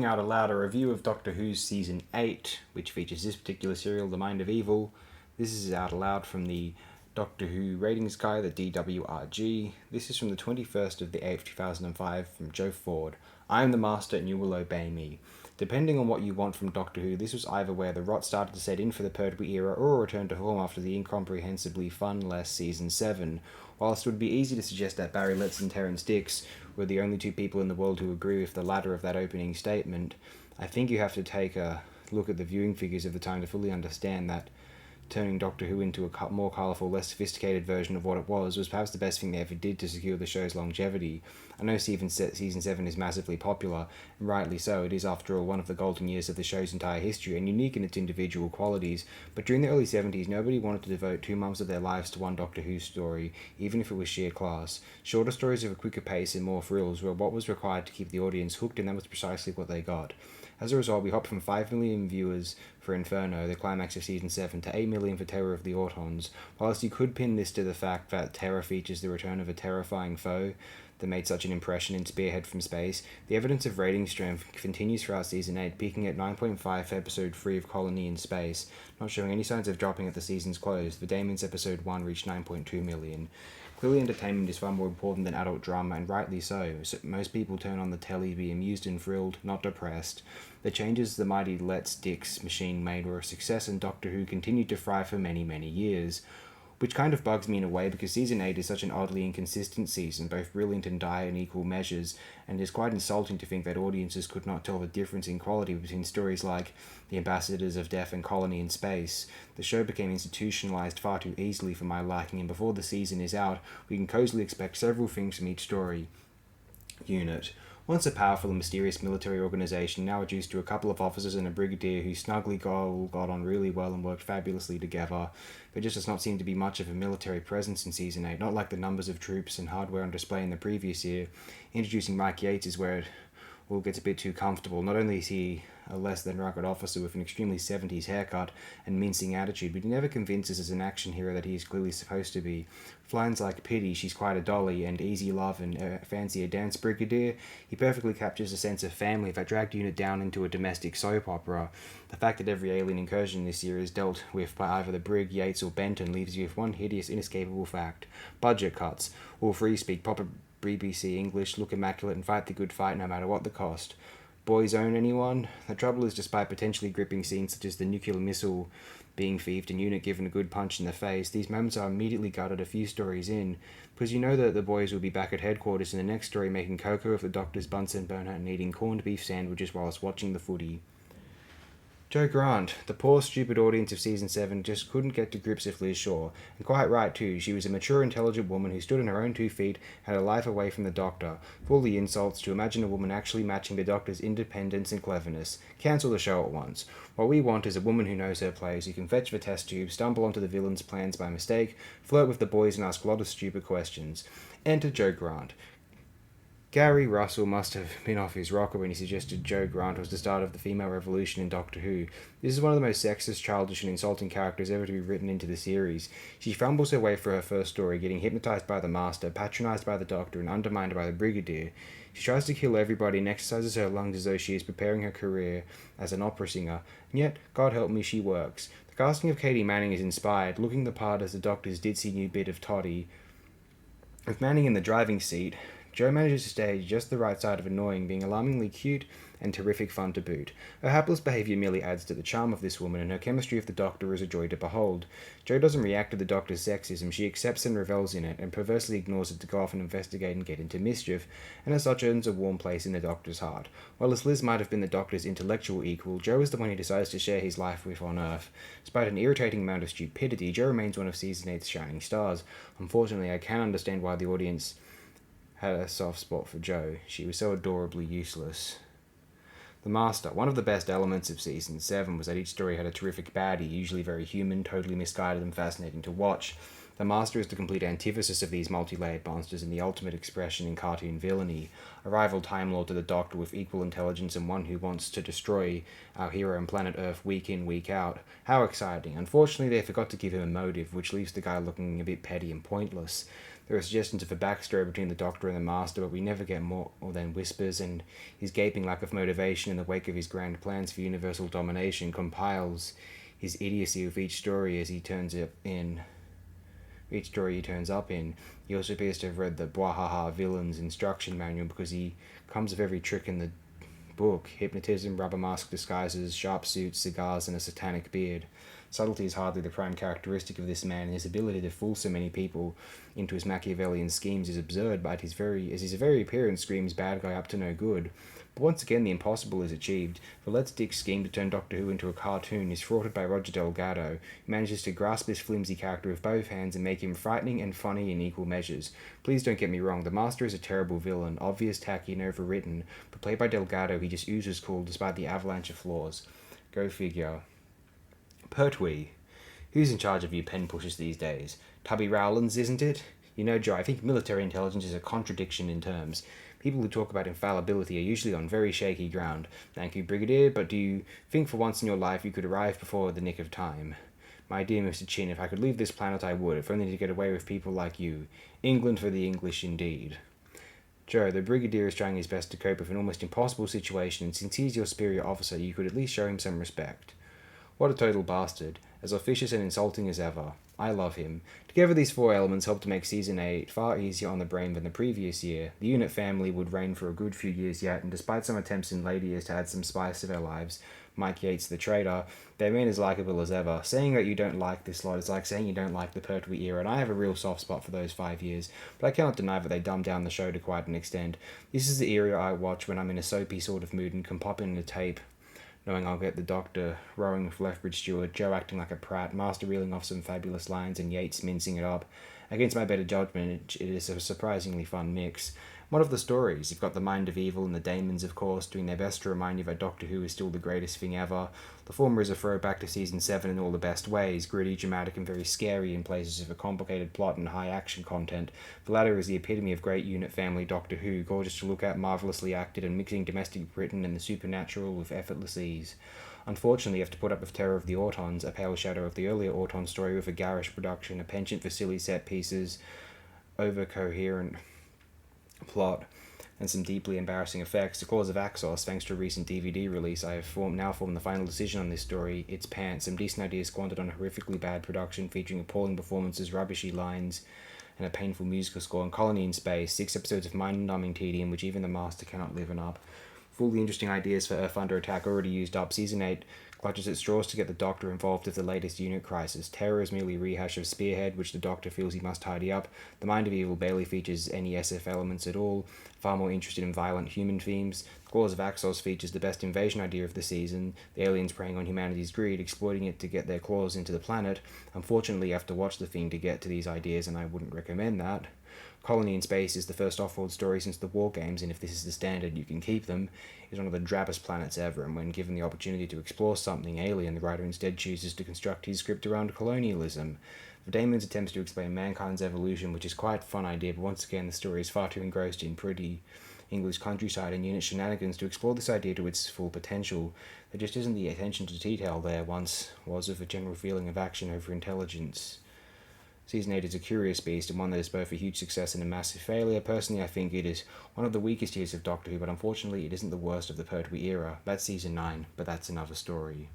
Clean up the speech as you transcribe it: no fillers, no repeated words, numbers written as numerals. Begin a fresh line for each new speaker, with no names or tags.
reading out aloud a review of Doctor Who's Season 8, which features this particular serial, The Mind of Evil. This is out aloud from the Doctor Who ratings guide, the DWRG. This is from the 21st of the 8th, 2005, from Joe Ford. I am the Master and you will obey me. Depending on what you want from Doctor Who, this was either where the rot started to set in for the Pertwee era or a return to form after the incomprehensibly fun-less Season 7. Whilst it would be easy to suggest that Barry Letts and Terrance Dicks were the only two people in the world who agree with the latter of that opening statement, I think you have to take a look at the viewing figures of the time to fully understand that turning Doctor Who into a more colourful, less sophisticated version of what it was perhaps the best thing they ever did to secure the show's longevity. I know Season 7 is massively popular, and rightly so. It is, after all, one of the golden years of the show's entire history, and unique in its individual qualities. But during the early 70s, nobody wanted to devote 2 months of their lives to one Doctor Who story, even if it was sheer class. Shorter stories of a quicker pace and more thrills were what was required to keep the audience hooked, and that was precisely what they got. As a result, we hopped from 5 million viewers for Inferno, the climax of Season 7, to 8 million for Terror of the Autons. Whilst you could pin this to the fact that Terror features the return of a terrifying foe that made such an impression in Spearhead from Space, the evidence of rating strength continues throughout Season 8, peaking at 9.5 for Episode 3 of Colony in Space, not showing any signs of dropping at the season's close. The Damon's Episode 1 reached 9.2 million. Clearly, entertainment is far more important than adult drama, and rightly so. Most people turn on the telly to be amused and thrilled, not depressed. The changes the mighty Letts Dicks machine made were a success, and Doctor Who continued to thrive for many, many years. Which kind of bugs me in a way, because Season 8 is such an oddly inconsistent season, both brilliant and dire in equal measures, and it is quite insulting to think that audiences could not tell the difference in quality between stories like The Ambassadors of Death and Colony in Space. The show became institutionalized far too easily for my liking, and before the season is out, we can cozily expect several things from each story unit. Once a powerful and mysterious military organization, now reduced to a couple of officers and a brigadier who snugly got on really well and worked fabulously together. There just does not seem to be much of a military presence in Season 8, not like the numbers of troops and hardware on display in the previous year. Introducing Mike Yates is where it all gets a bit too comfortable. Not only is he a less than rugged officer with an extremely 70s haircut and mincing attitude, but he never convinces as an action hero that he is clearly supposed to be. Lines like Pity, She's Quite a Dolly, and Easy Love and Fancy a Dance Brigadier, he perfectly captures a sense of family that dragged unit down into a domestic soap opera. The fact that every alien incursion this year is dealt with by either the Brig, Yates, or Benton leaves you with one hideous, inescapable fact. Budget cuts. All three speak proper BBC English, look immaculate, and fight the good fight no matter what the cost. Boys own anyone? The trouble is, despite potentially gripping scenes such as the nuclear missile being thieved and unit given a good punch in the face, these moments are immediately gutted a few stories in, because you know that the boys will be back at headquarters in the next story making cocoa with the Doctor's Bunsen burner and eating corned beef sandwiches whilst watching the footy. Joe Grant. The poor, stupid audience of Season 7 just couldn't get to grips with Liz Shaw, and quite right too. She was a mature, intelligent woman who stood on her own 2 feet, had her life away from the Doctor. Full the insults to imagine a woman actually matching the Doctor's independence and cleverness. Cancel the show at once. What we want is a woman who knows her place, who can fetch the test tube, stumble onto the villain's plans by mistake, flirt with the boys and ask a lot of stupid questions. Enter Joe Grant. Gary Russell must have been off his rocker when he suggested Joe Grant was the start of the female revolution in Doctor Who. This is one of the most sexist, childish, and insulting characters ever to be written into the series. She fumbles her way through her first story, getting hypnotized by the Master, patronized by the Doctor, and undermined by the Brigadier. She tries to kill everybody and exercises her lungs as though she is preparing her career as an opera singer, and yet, God help me, she works. The casting of Katie Manning is inspired, looking the part as the Doctor's ditzy new bit of toddy. With Manning in the driving seat, Joe manages to stay just the right side of annoying, being alarmingly cute and terrific fun to boot. Her hapless behaviour merely adds to the charm of this woman, and her chemistry with the Doctor is a joy to behold. Joe doesn't react to the Doctor's sexism, she accepts and revels in it, and perversely ignores it to go off and investigate and get into mischief, and as such earns a warm place in the Doctor's heart. While as Liz might have been the Doctor's intellectual equal, Joe is the one he decides to share his life with on Earth. Despite an irritating amount of stupidity, Joe remains one of Season 8's shining stars. Unfortunately, I can understand why the audience had a soft spot for Jo. She was so adorably useless. The Master. One of the best elements of Season 7 was that each story had a terrific baddie, usually very human, totally misguided and fascinating to watch. The Master is the complete antithesis of these multi-layered monsters and the ultimate expression in cartoon villainy, a rival Time Lord to the Doctor with equal intelligence and one who wants to destroy our hero and planet Earth week in, week out. How exciting. Unfortunately, they forgot to give him a motive, which leaves the guy looking a bit petty and pointless. There are suggestions of a backstory between the Doctor and the Master, but we never get more than whispers, and his gaping lack of motivation in the wake of his grand plans for universal domination compiles his idiocy with each story he turns up in. He also appears to have read the Bwahaha villain's instruction manual because he comes with every trick in the book: hypnotism, rubber mask disguises, sharp suits, cigars, and a satanic beard. Subtlety is hardly the prime characteristic of this man, and his ability to fool so many people into his Machiavellian schemes is absurd, but his very appearance screams bad guy up to no good. But once again, the impossible is achieved, for Let's Dick's scheme to turn Doctor Who into a cartoon is thwarted by Roger Delgado, who manages to grasp this flimsy character with both hands and make him frightening and funny in equal measures. Please don't get me wrong, the Master is a terrible villain, obvious, tacky, and overwritten, but played by Delgado, he just oozes cool despite the avalanche of flaws. Go figure. Pertwee. Who's in charge of you pen pushers these days? Tubby Rowlands, isn't it? You know, Joe, I think military intelligence is a contradiction in terms. People who talk about infallibility are usually on very shaky ground. Thank you, Brigadier, but do you think for once in your life you could arrive before the nick of time? My dear Mr. Chin, if I could leave this planet I would, if only to get away with people like you. England for the English indeed. Joe, the Brigadier is trying his best to cope with an almost impossible situation, and since he's your superior officer, you could at least show him some respect. What a total bastard, as officious and insulting as ever. I love him. Together these four elements help to make Season 8 far easier on the brain than the previous year. The unit family would reign for a good few years yet, and despite some attempts in later years to add some spice to their lives, Mike Yates the traitor, they remain as likeable as ever. Saying that you don't like this lot is like saying you don't like the Pertwee era, and I have a real soft spot for those 5 years, but I cannot deny that they dumbed down the show to quite an extent. This is the era I watch when I'm in a soapy sort of mood and can pop in a tape, knowing I'll get the Doctor rowing with Lethbridge Stewart, Joe acting like a prat, Master reeling off some fabulous lines, and Yates mincing it up. Against my better judgment, it is a surprisingly fun mix. One of the stories, you've got the Mind of Evil and the Daemons, of course, doing their best to remind you that Doctor Who is still the greatest thing ever. The former is a throwback to Season 7 in all the best ways, gritty, dramatic, and very scary in places of a complicated plot and high action content. The latter is the epitome of great unit family Doctor Who, gorgeous to look at, marvellously acted, and mixing domestic Britain and the supernatural with effortless ease. Unfortunately, you have to put up with Terror of the Autons, a pale shadow of the earlier Auton story with a garish production, a penchant for silly set pieces, over-coherent plot, and some deeply embarrassing effects. The Cause of Axos, thanks to a recent DVD release, I have now formed the final decision on this story. It's pants, some decent ideas squandered on a horrifically bad production featuring appalling performances, rubbishy lines, and a painful musical score, and Colony in Space, 6 episodes of mind-numbing tedium which even the Master cannot liven up. Fully interesting ideas for Earth Under Attack already used up. Season 8 clutches at straws to get the Doctor involved with the latest unit crisis. Terror is merely a rehash of Spearhead, which the Doctor feels he must tidy up. The Mind of Evil barely features any SF elements at all, far more interested in violent human themes. The Claws of Axos features the best invasion idea of the season, the aliens preying on humanity's greed, exploiting it to get their claws into the planet. Unfortunately, you have to watch the thing to get to these ideas, and I wouldn't recommend that. Colony in Space is the first off-world story since the War Games, and if this is the standard you can keep them, is one of the drabbest planets ever, and when given the opportunity to explore something alien, the writer instead chooses to construct his script around colonialism. The Daemons attempts to explain mankind's evolution, which is quite a fun idea, but once again the story is far too engrossed in pretty English countryside and unit shenanigans to explore this idea to its full potential. There just isn't the attention to detail there once was, with a general feeling of action over intelligence. Season 8 is a curious beast, and one that is both a huge success and a massive failure. Personally, I think it is one of the weakest years of Doctor Who, but unfortunately it isn't the worst of the Pertwee era. That's Season 9, but that's another story.